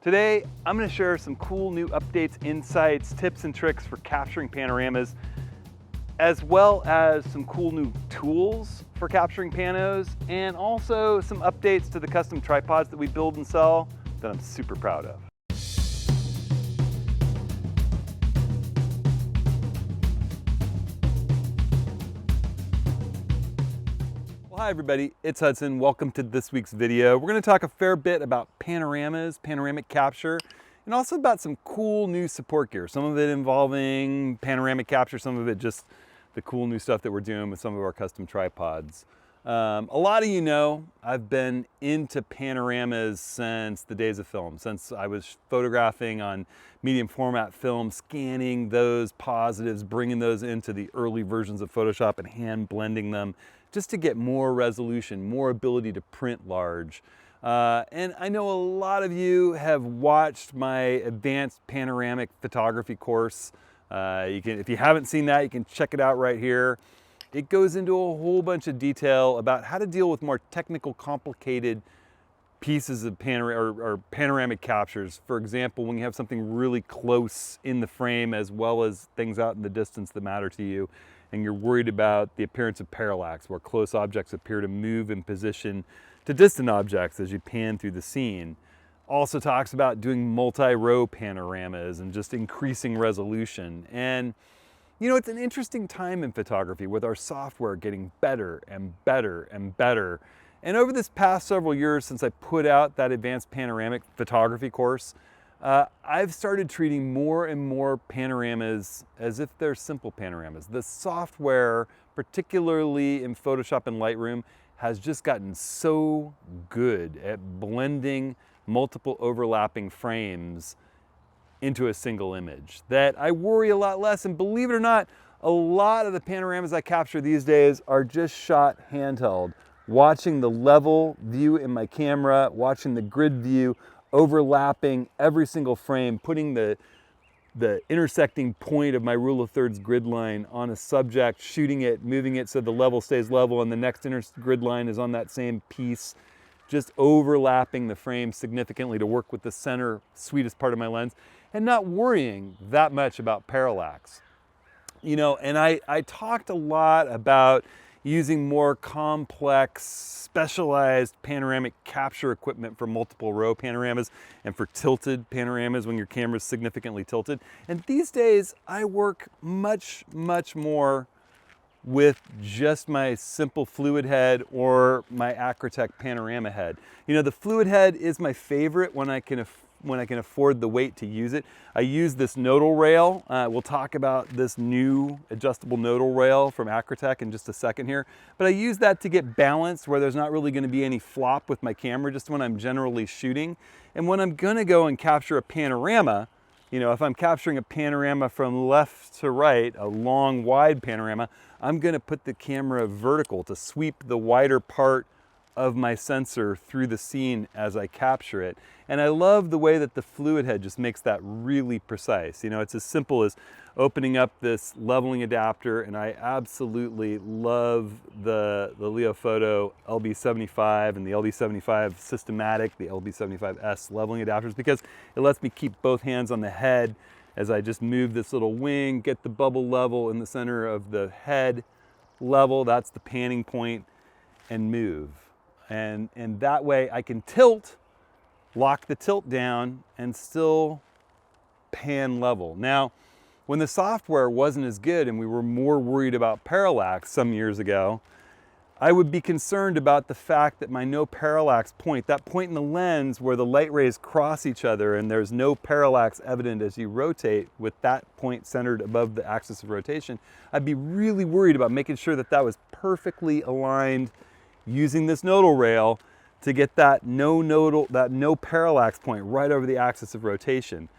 Today, I'm going to share some cool new updates, insights, tips and tricks for capturing panoramas, as well as some cool new tools for capturing panos, and also some updates to the custom tripods that we build and sell that I'm super proud of. Hi everybody, it's Hudson. Welcome to this week's video. We're going to talk a fair bit about panoramas, panoramic capture, and also about some cool new support gear. Some of it involving panoramic capture, some of it just the cool new stuff that we're doing with some of our custom tripods. A lot of you know I've been into panoramas since the days of film, since I was photographing on medium format film, scanning those positives, bringing those into the early versions of Photoshop and hand blending them just to get more resolution, more ability to print large. And I know a lot of you have watched my advanced panoramic photography course. If you haven't seen that, you can check it out right here. It goes into a whole bunch of detail about how to deal with more technical, complicated pieces of panoramic captures. For example, when you have something really close in the frame as well as things out in the distance that matter to you, and you're worried about the appearance of parallax, where close objects appear to move in position to distant objects as you pan through the scene. Also talks about doing multi-row panoramas and just increasing resolution. And you know, it's an interesting time in photography with our software getting better and better and better. And over this past several years since I put out that advanced panoramic photography course, I've started treating more and more panoramas as if they're simple panoramas. The software, particularly in Photoshop and Lightroom, has just gotten so good at blending multiple overlapping frames into a single image that I worry a lot less. And believe it or not, a lot of the panoramas I capture these days are just shot handheld, watching the level view in my camera, watching the grid view, overlapping every single frame, putting the intersecting point of my rule of thirds grid line on a subject, shooting it, moving it so the level stays level and the next grid line is on that same piece, just overlapping the frame significantly to work with the center, sweetest part of my lens, and not worrying that much about parallax. You know, and I talked a lot about using more complex, specialized panoramic capture equipment for multiple row panoramas and for tilted panoramas when your camera's significantly tilted. And these days, I work much, much more with just my simple fluid head or my Acratech panorama head. You know, the fluid head is my favorite when I can afford the weight to use it. I use this nodal rail. We'll talk about this new adjustable nodal rail from Acratech in just a second here. But I use that to get balanced where there's not really going to be any flop with my camera, just when I'm generally shooting. And when I'm going to go and capture a panorama, you know, if I'm capturing a panorama from left to right, a long, wide panorama, I'm going to put the camera vertical to sweep the wider part of my sensor through the scene as I capture it. And I love the way that the fluid head just makes that really precise. You know, it's as simple as opening up this leveling adapter, and I absolutely love the Leofoto LB75 and the LB75 Systematic, the LB75S leveling adapters, because it lets me keep both hands on the head as I just move this little wing, get the bubble level in the center of the head level, that's the panning point, and move. And that way I can tilt, lock the tilt down, and still pan level. Now, when the software wasn't as good and we were more worried about parallax some years ago, I would be concerned about the fact that my no parallax point, that point in the lens where the light rays cross each other and there's no parallax evident as you rotate with that point centered above the axis of rotation, I'd be really worried about making sure that that was perfectly aligned using this nodal rail to get that no parallax point right over the axis of rotation.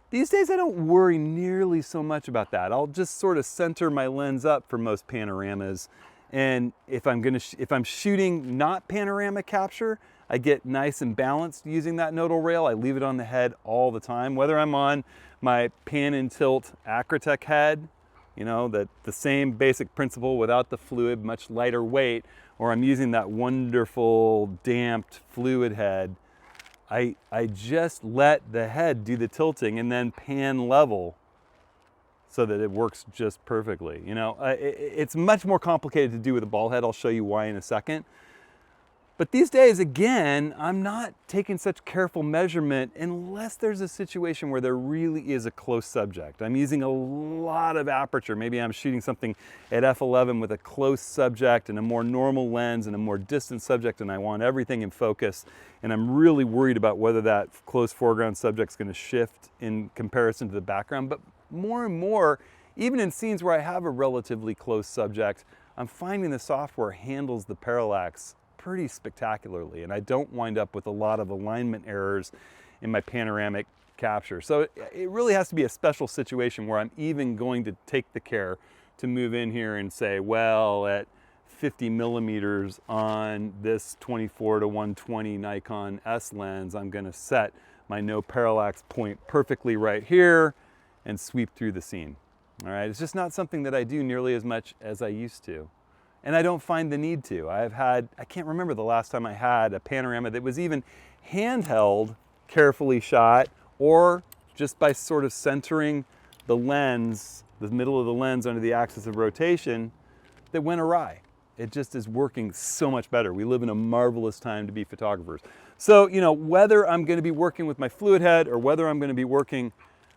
These days I don't worry nearly so much about that. I'll just sort of center my lens up for most panoramas, and if I'm shooting not panorama capture, I get nice and balanced using that nodal rail. I leave it on the head all the time, whether I'm on my pan and tilt Acratech head, you know, the same basic principle without the fluid, much lighter weight, or I'm using that wonderful damped fluid head I just let the head do the tilting and then pan level so that it works just perfectly. You know, it's much more complicated to do with a ball head. I'll show you why in a second. But these days, again, I'm not taking such careful measurement unless there's a situation where there really is a close subject. I'm using a lot of aperture. Maybe I'm shooting something at f11 with a close subject and a more normal lens and a more distant subject, and I want everything in focus. And I'm really worried about whether that close foreground subject's going to shift in comparison to the background. But more and more, even in scenes where I have a relatively close subject, I'm finding the software handles the parallax pretty spectacularly, and I don't wind up with a lot of alignment errors in my panoramic capture. So it really has to be a special situation where I'm even going to take the care to move in here and say, well, at 50 millimeters on this 24-120 Nikon S lens, I'm going to set my no parallax point perfectly right here and sweep through the scene. All right, it's just not something that I do nearly as much as I used to. And I don't find the need to. I can't remember the last time I had a panorama that was even handheld, carefully shot, or just by sort of centering the lens, the middle of the lens under the axis of rotation, that went awry. It just is working so much better. We live in a marvelous time to be photographers. So, you know, whether I'm going to be working with my fluid head or whether I'm going to be working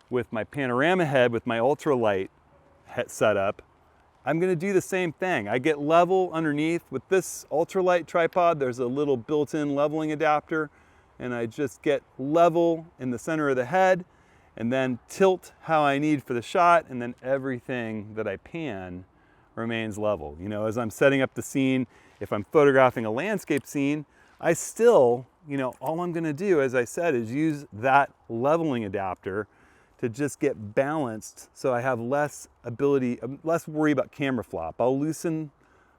with my panorama head with my ultralight setup, I'm going to do the same thing. I get level underneath. With this ultralight tripod, there's a little built-in leveling adapter, and I just get level in the center of the head and then tilt how I need for the shot, and then everything that I pan remains level. You know, as I'm setting up the scene, if I'm photographing a landscape scene, I still, you know, all I'm going to do, as I said, is use that leveling adapter to just get balanced so I have less worry about camera flop. I'll loosen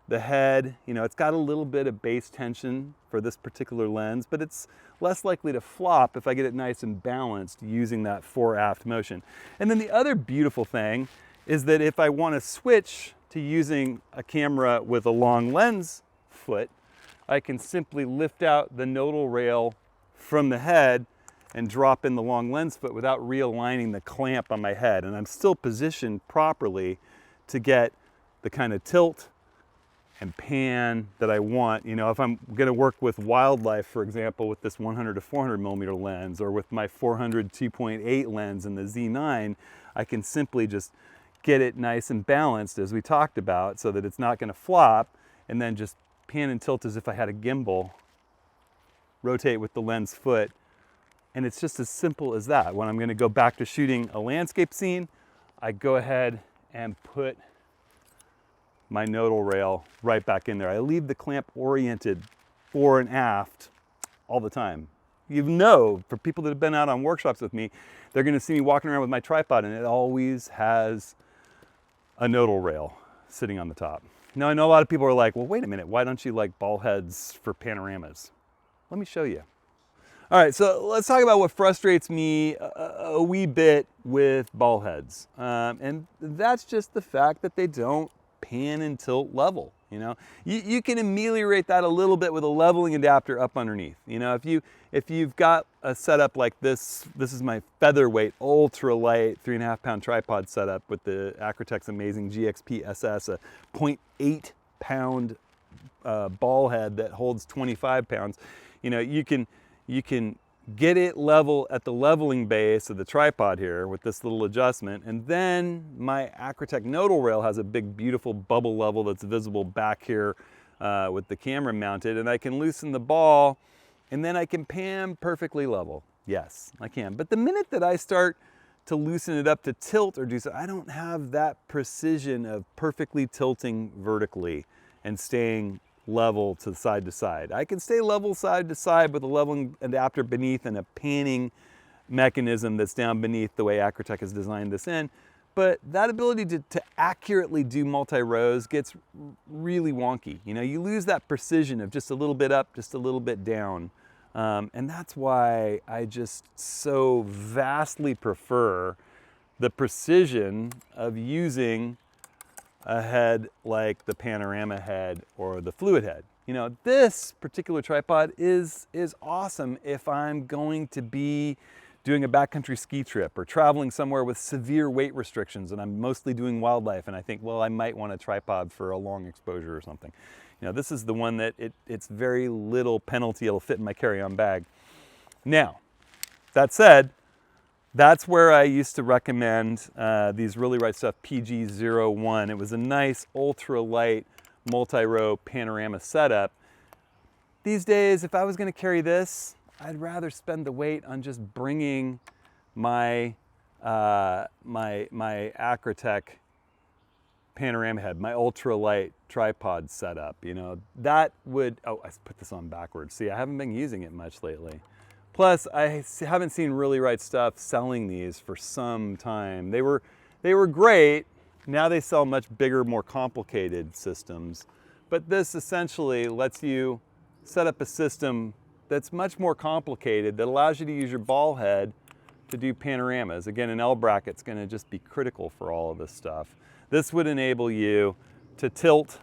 the head. You know, it's got a little bit of base tension for this particular lens, but it's less likely to flop if I get it nice and balanced using that fore-aft motion. And then the other beautiful thing is that if I want to switch to using a camera with a long lens foot, I can simply lift out the nodal rail from the head and drop in the long lens foot without realigning the clamp on my head. And I'm still positioned properly to get the kind of tilt and pan that I want. You know, if I'm gonna work with wildlife, for example, with this 100 to 400 millimeter lens, or with my 400 2.8 lens in the Z9, I can simply just get it nice and balanced, as we talked about, so that it's not gonna flop, and then just pan and tilt as if I had a gimbal, rotate with the lens foot. And it's just as simple as that. When I'm going to go back to shooting a landscape scene, I go ahead and put my nodal rail right back in there. I leave the clamp oriented fore and aft all the time. You know, for people that have been out on workshops with me, they're going to see me walking around with my tripod, and it always has a nodal rail sitting on the top. Now, I know a lot of people are like, well, wait a minute, why don't you like ball heads for panoramas? Let me show you. All right, so let's talk about what frustrates me a wee bit with ball heads. And that's just the fact that they don't pan and tilt level. You know, you can ameliorate that a little bit with a leveling adapter up underneath. You know, if you've got a setup like this is my Featherweight ultralight 3.5 pound tripod setup with the Acratech's amazing GXP SS, a 0.8 pound ball head that holds 25 pounds. You know, you can get it level at the leveling base of the tripod here with this little adjustment, and then my Acratech nodal rail has a big beautiful bubble level that's visible back here with the camera mounted, and I can loosen the ball and then I can pan perfectly level. Yes, I can. But the minute that I start to loosen it up to tilt or do so, I don't have that precision of perfectly tilting vertically and staying level to side. I can stay level side to side with a leveling adapter beneath and a panning mechanism that's down beneath the way Acratech has designed this in. But that ability to accurately do multi-rows gets really wonky. You know, you lose that precision of just a little bit up, just a little bit down. And that's why I just so vastly prefer the precision of using a head like the Panorama head or the fluid head. You know, this particular tripod is awesome if I'm going to be doing a backcountry ski trip or traveling somewhere with severe weight restrictions and I'm mostly doing wildlife and I think, well, I might want a tripod for a long exposure or something. You know, this is the one that it's very little penalty, it'll fit in my carry-on bag. Now, that said, that's where I used to recommend these Really Right Stuff PG01. It was a nice ultra-light multi-row panorama setup. These days, if I was going to carry this, I'd rather spend the weight on just bringing my my Acratech panorama head, my ultralight tripod setup. You know, that would, oh, I put this on backwards. See, I haven't been using it much lately. Plus, I haven't seen Really Right Stuff selling these for some time. They were great. Now they sell much bigger, more complicated systems. But this essentially lets you set up a system that's much more complicated, that allows you to use your ball head to do panoramas. Again, an L bracket's gonna just be critical for all of this stuff. This would enable you to tilt,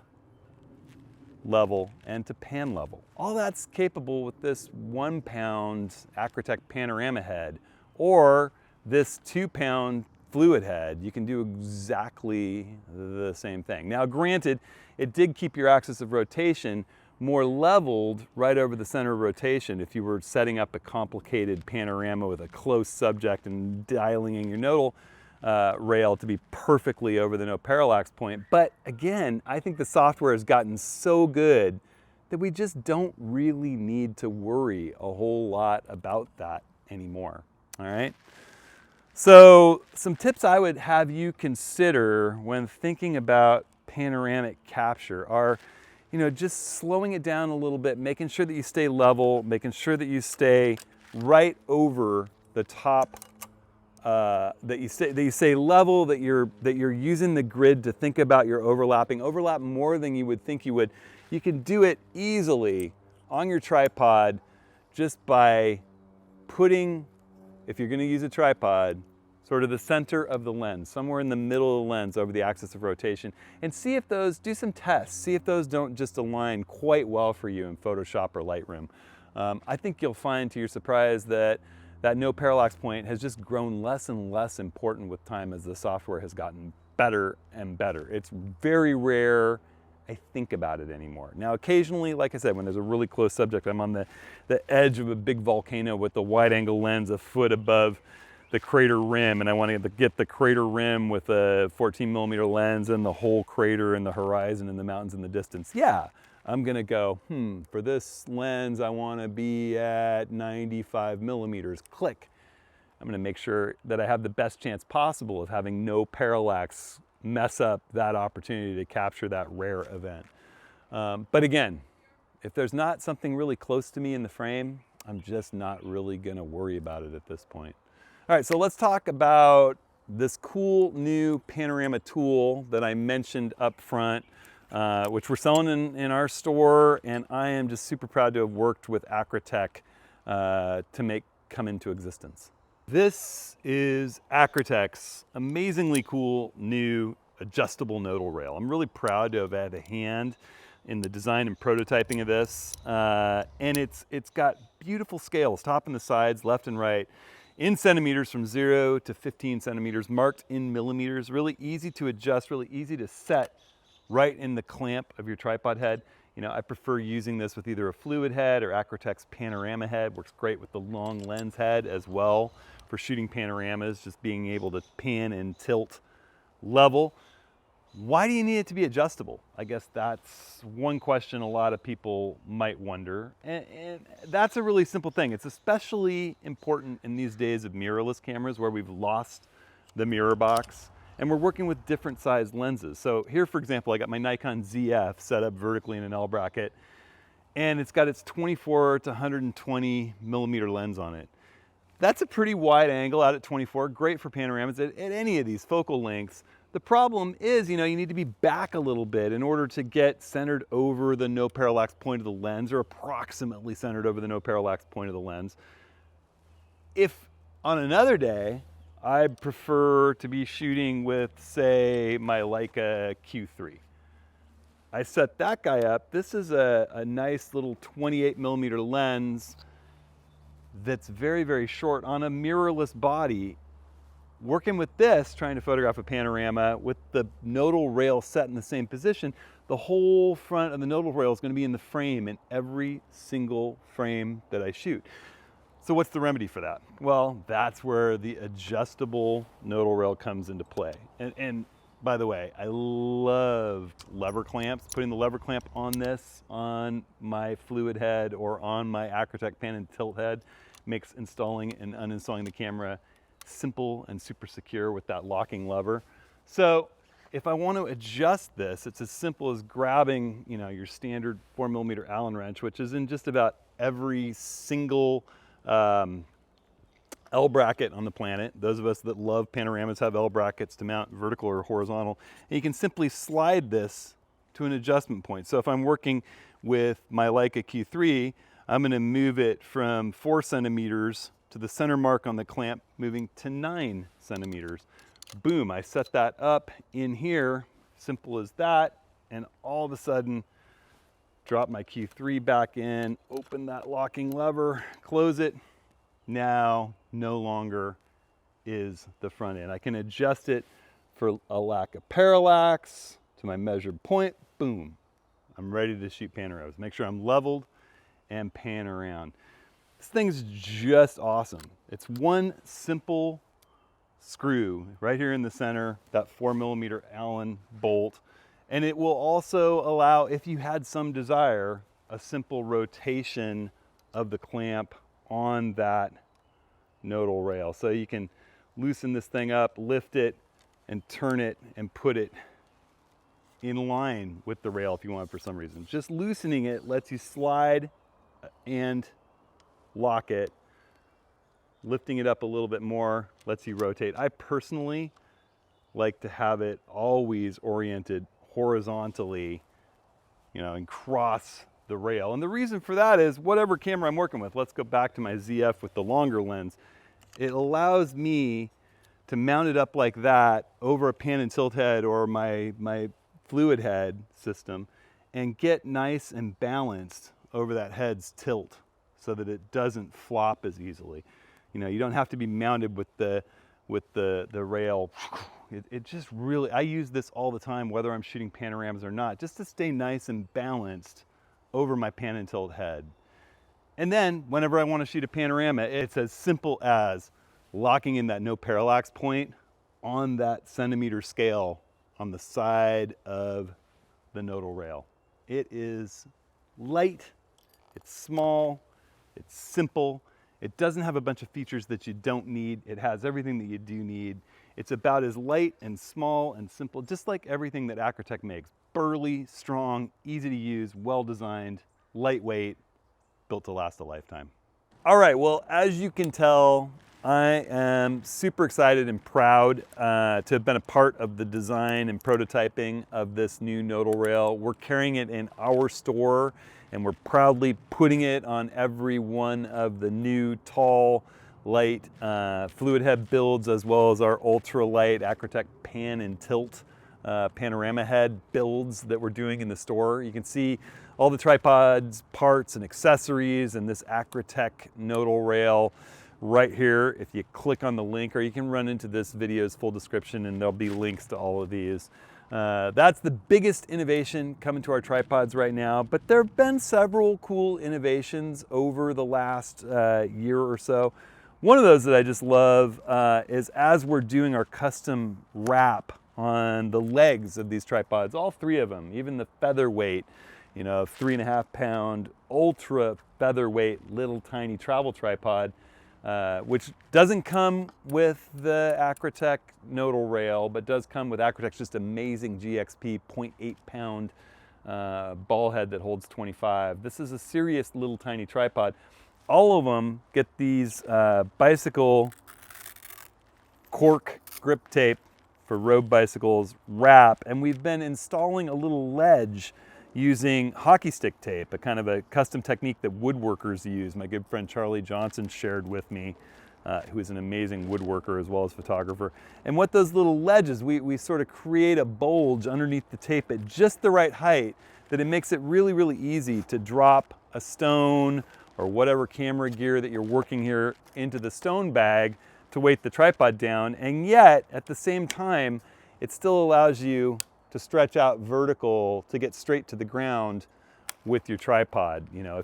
level, and to pan level. All that's capable with this 1 pound Acratech panorama head, or this 2 pound fluid head. You can do exactly the same thing. Now granted, it did keep your axis of rotation more leveled right over the center of rotation if you were setting up a complicated panorama with a close subject and dialing in your nodal rail to be perfectly over the no parallax point. But again, I think the software has gotten so good that we just don't really need to worry a whole lot about that anymore, all right? So some tips I would have you consider when thinking about panoramic capture are, you know, just slowing it down a little bit, making sure that you stay level, making sure that you stay right over the top, that you stay level, that you're using the grid to think about your overlap more than you would think you would. You can do it easily on your tripod just by putting, if you're going to use a tripod, sort of the center of the lens, somewhere in the middle of the lens over the axis of rotation, and see if those, do some tests, see if those don't just align quite well for you in Photoshop or Lightroom. I think you'll find to your surprise that that no parallax point has just grown less and less important with time as the software has gotten better and better. It's very rare I think about it anymore. Now occasionally, like I said, when there's a really close subject, I'm on the edge of a big volcano with the wide angle lens a foot above the crater rim, and I want to get the crater rim with a 14mm lens and the whole crater and the horizon and the mountains in the distance. Yeah, I'm gonna go, for this lens I want to be at 95mm, click. I'm gonna make sure that I have the best chance possible of having no parallax mess up that opportunity to capture that rare event. But again, if there's not something really close to me in the frame, I'm just not really gonna worry about it at this point. All right, so let's talk about this cool new panorama tool that I mentioned up front, which we're selling in our store, and I am just super proud to have worked with Acratech to make come into existence. This is Acratech's amazingly cool new adjustable nodal rail. I'm really proud to have had a hand in the design and prototyping of this, and it's got beautiful scales, top and the sides, left and right, in centimeters from 0 to 15 centimeters, marked in millimeters, really easy to adjust, really easy to set right in the clamp of your tripod head. You know, I prefer using this with either a fluid head or Acratech's panorama head. Works great with the long lens head as well for shooting panoramas, just being able to pan and tilt level. Why do you need it to be adjustable? I guess that's one question a lot of people might wonder. And that's a really simple thing. It's especially important in these days of mirrorless cameras where we've lost the mirror box and we're working with different sized lenses. So here, for example, I got my Nikon ZF set up vertically in an L bracket, and it's got its 24 to 120mm lens on it. That's a pretty wide angle out at 24, great for panoramas at any of these focal lengths. The problem is, you know, you need to be back a little bit in order to get centered over the no parallax point of the lens, or approximately centered over the no parallax point of the lens. If on another day, I prefer to be shooting with, say, my Leica Q3. I set that guy up. This is a nice little 28mm lens that's very, very short on a mirrorless body. Working with this, trying to photograph a panorama with the nodal rail set in the same position, the whole front of the nodal rail is going to be in the frame in every single frame that I shoot. So what's the remedy for that? Well, that's where the adjustable nodal rail comes into play. And by the way, I love lever clamps. Putting the lever clamp on this, on my fluid head or on my Acratech pan and tilt head makes installing and uninstalling the camera simple and super secure with that locking lever. So if I want to adjust this, it's as simple as grabbing, you know, your standard 4mm Allen wrench, which is in just about every single L bracket on the planet. Those of us that love panoramas have L brackets to mount vertical or horizontal. And you can simply slide this to an adjustment point. So if I'm working with my Leica Q3, I'm going to move it from 4 centimeters to the center mark on the clamp, moving to 9 centimeters. Boom, I set that up in here, simple as that, and all of a sudden, drop my Q3 back in, open that locking lever, close it. Now, no longer is the front end. I can adjust it for a lack of parallax to my measured point, boom. I'm ready to shoot panoramas. Make sure I'm leveled and pan around. This thing's just awesome. It's one simple screw right here in the center, that 4mm Allen bolt. And it will also allow, if you had some desire, a simple rotation of the clamp on that nodal rail. So you can loosen this thing up, lift it, and turn it and put it in line with the rail if you want for some reason. Just loosening it lets you slide and lock it. Lifting it up a little bit more lets you rotate. I personally like to have it always oriented horizontally, you know, and cross the rail. And the reason for that is whatever camera I'm working with, let's go back to my ZF with the longer lens. It allows me to mount it up like that over a pan and tilt head or my fluid head system and get nice and balanced over that head's tilt so that it doesn't flop as easily. You know, you don't have to be mounted with the rail. It just really, I use this all the time, whether I'm shooting panoramas or not, just to stay nice and balanced over my pan and tilt head. And then whenever I want to shoot a panorama, it's as simple as locking in that no parallax point on that centimeter scale on the side of the nodal rail. It is light, it's small, it's simple. It doesn't have a bunch of features that you don't need. It has everything that you do need. It's about as light and small and simple, just like everything that Acratech makes. Burly, strong, easy to use, well-designed, lightweight, built to last a lifetime. All right, well, as you can tell, I am super excited and proud to have been a part of the design and prototyping of this new nodal rail. We're carrying it in our store, and we're proudly putting it on every one of the new tall, light fluid head builds, as well as our ultra light Acratech pan and tilt panorama head builds that we're doing in the store. You can see all the tripods, parts, and accessories, and this Acratech nodal rail right here if you click on the link, or you can run into this video's full description and there'll be links to all of these. That's the biggest innovation coming to our tripods right now, but there have been several cool innovations over the last year or so. One of those that I just love is as we're doing our custom wrap on the legs of these tripods, all 3 of them, even the Featherweight, you know, 3.5 pound ultra featherweight little tiny travel tripod, which doesn't come with the Acratech nodal rail, but does come with Acratech's just amazing GXP 0.8 pound ball head that holds 25. This is a serious little tiny tripod. All of them get these bicycle cork grip tape for road bicycles wrap, and we've been installing a little ledge using hockey stick tape, a kind of a custom technique that woodworkers use. My good friend Charlie Johnson shared with me who is an amazing woodworker as well as photographer. And what those little ledges, we sort of create a bulge underneath the tape at just the right height that it makes it really, really easy to drop a stone or whatever camera gear that you're working here into the stone bag to weight the tripod down. And yet, at the same time, it still allows you to stretch out vertical to get straight to the ground with your tripod. You know,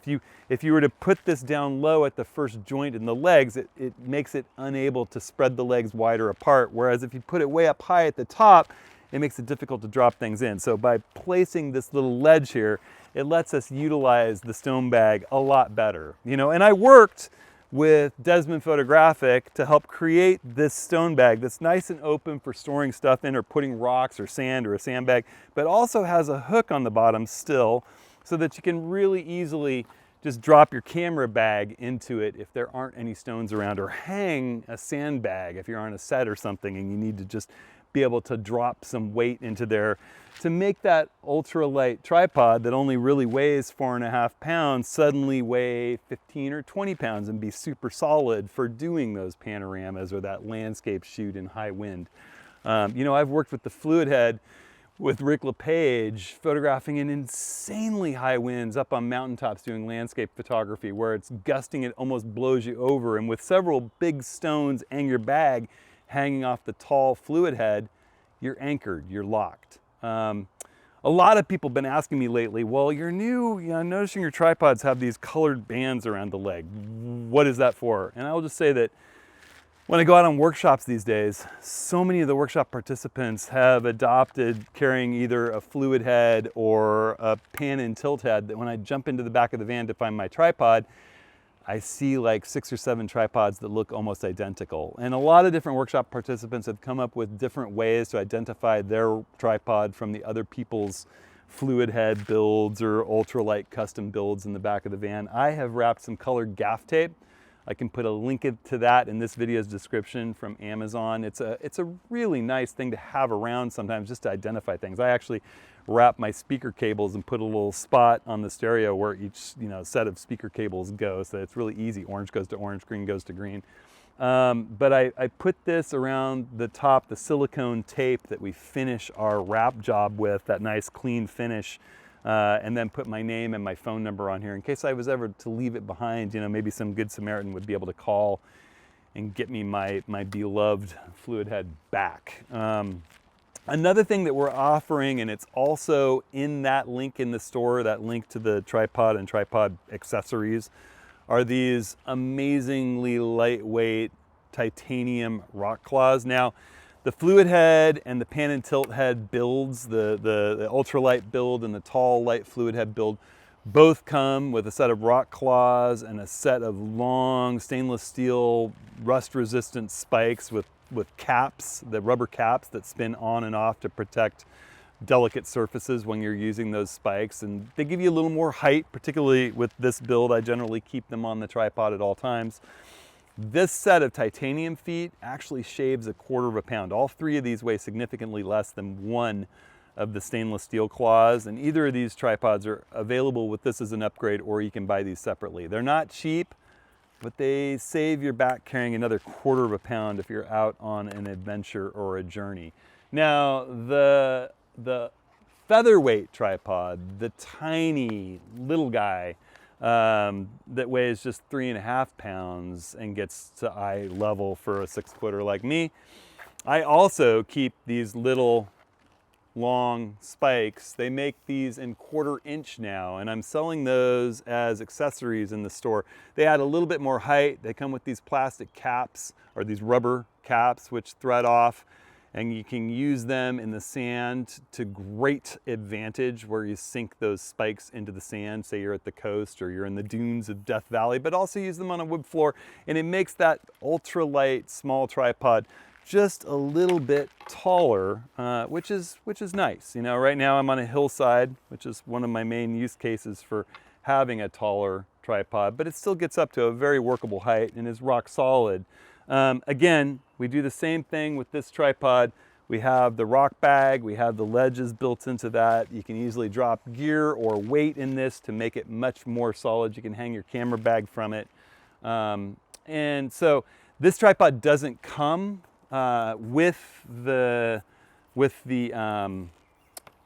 if you were to put this down low at the first joint in the legs, it makes it unable to spread the legs wider apart. Whereas if you put it way up high at the top, it makes it difficult to drop things in. So by placing this little ledge here, it lets us utilize the stone bag a lot better. You know, and I worked with Desmond Photographic to help create this stone bag that's nice and open for storing stuff in or putting rocks or sand or a sandbag, but also has a hook on the bottom still so that you can really easily just drop your camera bag into it if there aren't any stones around, or hang a sandbag if you're on a set or something and you need to just be able to drop some weight into there to make that ultralight tripod that only really weighs 4.5 pounds suddenly weigh 15 or 20 pounds and be super solid for doing those panoramas or that landscape shoot in high wind. You know, I've worked with the fluid head with Rick LePage, photographing in insanely high winds up on mountaintops doing landscape photography where it's gusting, it almost blows you over, and with several big stones and your bag hanging off the tall fluid head, you're anchored, you're locked. A lot of people have been asking me lately, well, you're new, you know, I'm noticing your tripods have these colored bands around the leg. What is that for? And I'll just say that when I go out on workshops these days, so many of the workshop participants have adopted carrying either a fluid head or a pan and tilt head that when I jump into the back of the van to find my tripod, I see like 6 or 7 tripods that look almost identical. And a lot of different workshop participants have come up with different ways to identify their tripod from the other people's fluid head builds or ultralight custom builds in the back of the van. I have wrapped some colored gaff tape. I can put a link to that in this video's description from Amazon. It's a really nice thing to have around sometimes just to identify things. I actually wrap my speaker cables and put a little spot on the stereo where each set of speaker cables go, so it's really easy. Orange goes to orange, green goes to green. But I put this around the top, the silicone tape that we finish our wrap job with, that nice clean finish, and then put my name and my phone number on here in case I was ever to leave it behind. You know, maybe some good Samaritan would be able to call and get me my beloved fluid head back. Another thing that we're offering, and it's also in that link in the store, that link to the tripod and tripod accessories, are these amazingly lightweight titanium rock claws. Now, the fluid head and the pan and tilt head builds, the ultralight build and the tall light fluid head build, both come with a set of rock claws and a set of long stainless steel rust resistant spikes with caps, the rubber caps that spin on and off to protect delicate surfaces when you're using those spikes. And they give you a little more height, particularly with this build. I generally keep them on the tripod at all times. This set of titanium feet actually shaves 1/4 pound. All 3 of these weigh significantly less than 1 of the stainless steel claws, and either of these tripods are available with this as an upgrade, or you can buy these separately. They're not cheap, but they save your back carrying another 1/4 pound if you're out on an adventure or a journey. Now, the Featherweight tripod, the tiny little guy that weighs just 3.5 pounds and gets to eye level for a 6-footer like me, I also keep these little long spikes. They make these in 1/4 inch now, and I'm selling those as accessories in the store. They add a little bit more height. They come with these plastic caps, or these rubber caps, which thread off, and you can use them in the sand to great advantage where you sink those spikes into the sand, say you're at the coast or you're in the dunes of Death Valley, but also use them on a wood floor, and it makes that ultralight small tripod just a little bit taller, which is nice. You know, right now I'm on a hillside, which is one of my main use cases for having a taller tripod, but it still gets up to a very workable height and is rock solid. Again, we do the same thing with this tripod. We have the rock bag, we have the ledges built into that. You can easily drop gear or weight in this to make it much more solid. You can hang your camera bag from it. And so This tripod doesn't come with the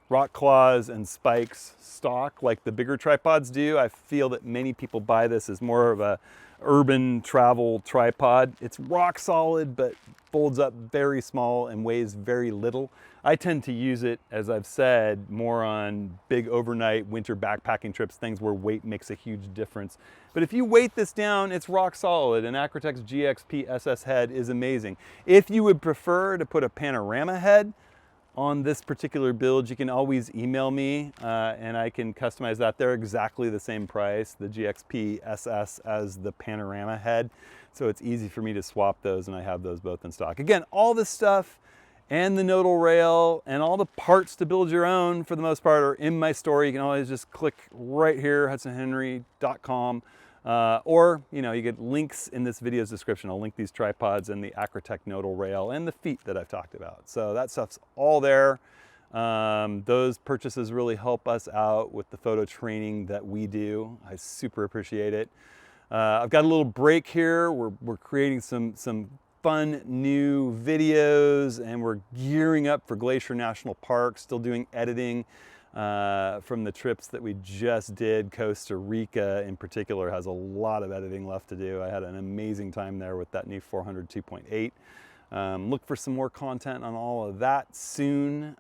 rock claws and spikes stock like the bigger tripods do. I feel that many people buy this as more of a urban travel tripod. It's rock solid, but folds up very small and weighs very little. I tend to use it, as I've said, more on big overnight winter backpacking trips, things where weight makes a huge difference. But if you weight this down, it's rock solid, and Acratech's GXP SS head is amazing. If you would prefer to put a panorama head on this particular build, you can always email me and I can customize that. They're exactly the same price, the GXP SS as the panorama head. So it's easy for me to swap those, and I have those both in stock. Again, all this stuff and the nodal rail and all the parts to build your own, for the most part, are in my store. You can always just click right here, hudsonhenry.com. Or, you get links in this video's description. I'll link these tripods and the Acratech nodal rail and the feet that I've talked about. So that stuff's all there. Those purchases really help us out with the photo training that we do. I super appreciate it. I've got a little break here. We're creating some fun new videos, and we're gearing up for Glacier National Park, still doing editing. From the trips that we just did. Costa Rica in particular has a lot of editing left to do. I had an amazing time there with that new 400 2.8. Look for some more content on all of that soon.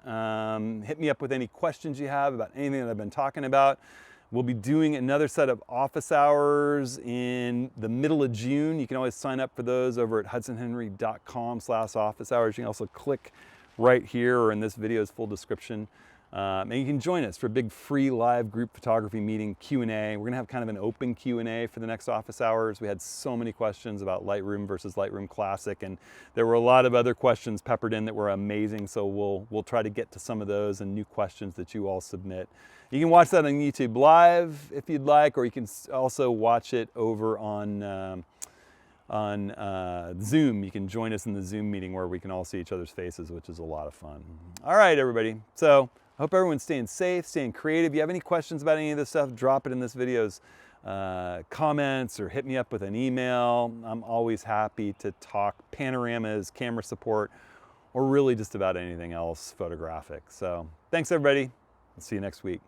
Hit me up with any questions you have about anything that I've been talking about. We'll be doing another set of office hours in the middle of June. You can always sign up for those over at hudsonhenry.com/office hours. You can also click right here or in this video's full description. And you can join us for a big free live group photography meeting Q&A. We're gonna have kind of an open Q&A for the next office hours. We had so many questions about Lightroom versus Lightroom Classic, and there were a lot of other questions peppered in that were amazing. So we'll try to get to some of those and new questions that you all submit. You can watch that on YouTube Live if you'd like, or you can also watch it over on Zoom. You can join us in the Zoom meeting where we can all see each other's faces, which is a lot of fun. All right, everybody. So I hope everyone's staying safe, staying creative. If you have any questions about any of this stuff, drop it in this video's comments or hit me up with an email. I'm always happy to talk panoramas, camera support, or really just about anything else photographic. So thanks, everybody. I'll see you next week.